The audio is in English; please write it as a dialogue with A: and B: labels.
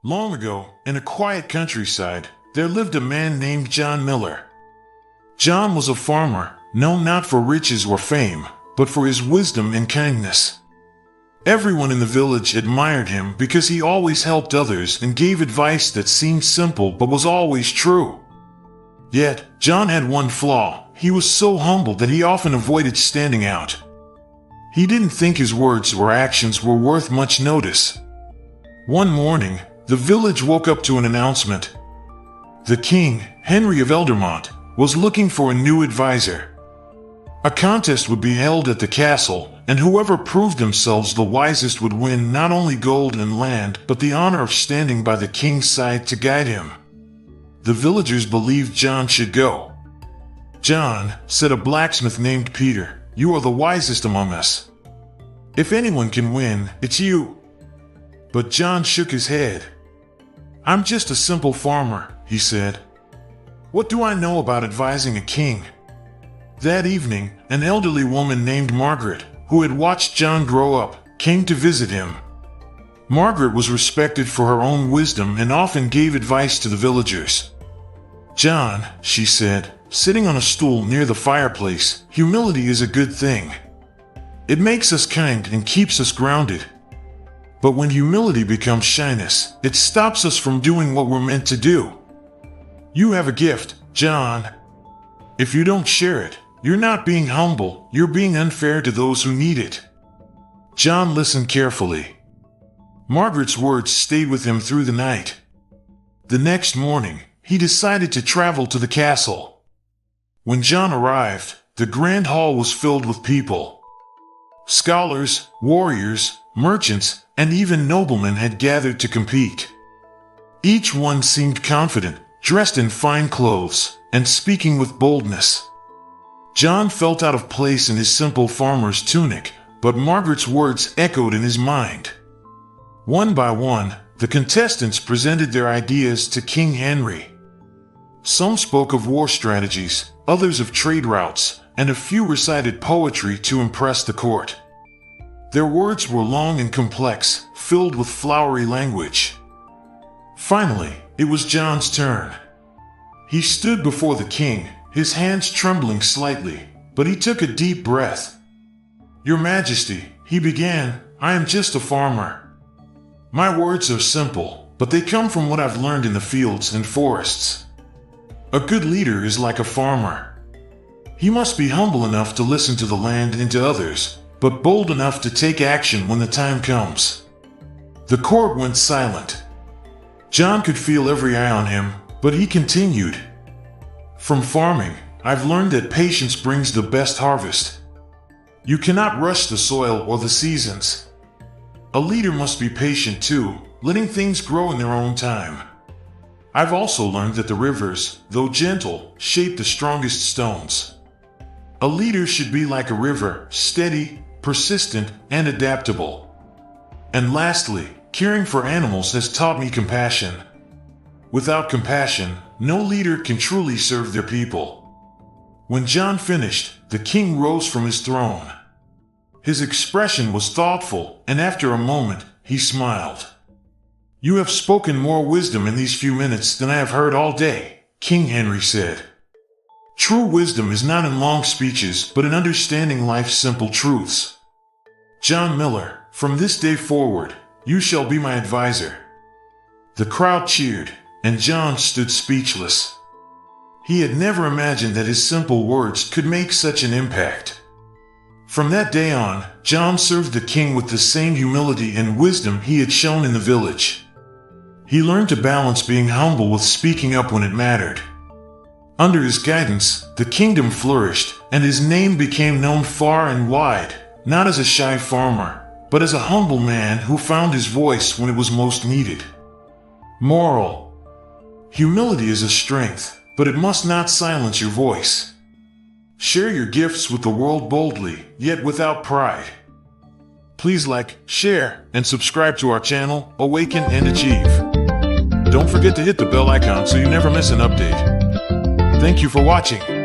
A: Long ago, in a quiet countryside, there lived a man named John Miller. John was a farmer, known not for riches or fame, but for his wisdom and kindness. Everyone in the village admired him because he always helped others and gave advice that seemed simple but was always true. Yet, John had one flaw. He was so humble that he often avoided standing out. He didn't think his words or actions were worth much notice. One morning, the village woke up to an announcement. The king, Henry of Eldermont, was looking for a new advisor. A contest would be held at the castle, and whoever proved themselves the wisest would win not only gold and land, but the honor of standing by the king's side to guide him. The villagers believed John should go. "John," said a blacksmith named Peter, "you are the wisest among us. If anyone can win, it's you." But John shook his head. "I'm just a simple farmer," he said. "What do I know about advising a king?" That evening, an elderly woman named Margaret, who had watched John grow up, came to visit him. Margaret was respected for her own wisdom and often gave advice to the villagers. "John," she said, sitting on a stool near the fireplace, "humility is a good thing. It makes us kind and keeps us grounded. But when humility becomes shyness, it stops us from doing what we're meant to do. You have a gift, John. If you don't share it, you're not being humble, you're being unfair to those who need it." John listened carefully. Margaret's words stayed with him through the night. The next morning, he decided to travel to the castle. When John arrived, the grand hall was filled with people. Scholars, warriors, merchants, and even noblemen had gathered to compete. Each one seemed confident, dressed in fine clothes, and speaking with boldness. John felt out of place in his simple farmer's tunic, but Margaret's words echoed in his mind. One by one, the contestants presented their ideas to King Henry. Some spoke of war strategies, others of trade routes, and a few recited poetry to impress the court. Their words were long and complex, filled with flowery language. Finally, it was John's turn. He stood before the king, his hands trembling slightly, but he took a deep breath. "Your Majesty," he began, "I am just a farmer. My words are simple, but they come from what I've learned in the fields and forests. A good leader is like a farmer. He must be humble enough to listen to the land and to others, but bold enough to take action when the time comes." The court went silent. John could feel every eye on him, but he continued. "From farming, I've learned that patience brings the best harvest. You cannot rush the soil or the seasons. A leader must be patient too, letting things grow in their own time. I've also learned that the rivers, though gentle, shape the strongest stones. A leader should be like a river, steady, persistent, and adaptable. And lastly, caring for animals has taught me compassion. Without compassion, no leader can truly serve their people." When John finished, the king rose from his throne. His expression was thoughtful, and after a moment, he smiled. "You have spoken more wisdom in these few minutes than I have heard all day," King Henry said. "True wisdom is not in long speeches, but in understanding life's simple truths. John Miller, from this day forward, you shall be my advisor." The crowd cheered, and John stood speechless. He had never imagined that his simple words could make such an impact. From that day on, John served the king with the same humility and wisdom he had shown in the village. He learned to balance being humble with speaking up when it mattered. Under his guidance, the kingdom flourished, and his name became known far and wide, not as a shy farmer, but as a humble man who found his voice when it was most needed. Moral: humility is a strength, but it must not silence your voice. Share your gifts with the world boldly, yet without pride. Please like, share, and subscribe to our channel, Awaken and Achieve. Don't forget to hit the bell icon so you never miss an update. Thank you for watching.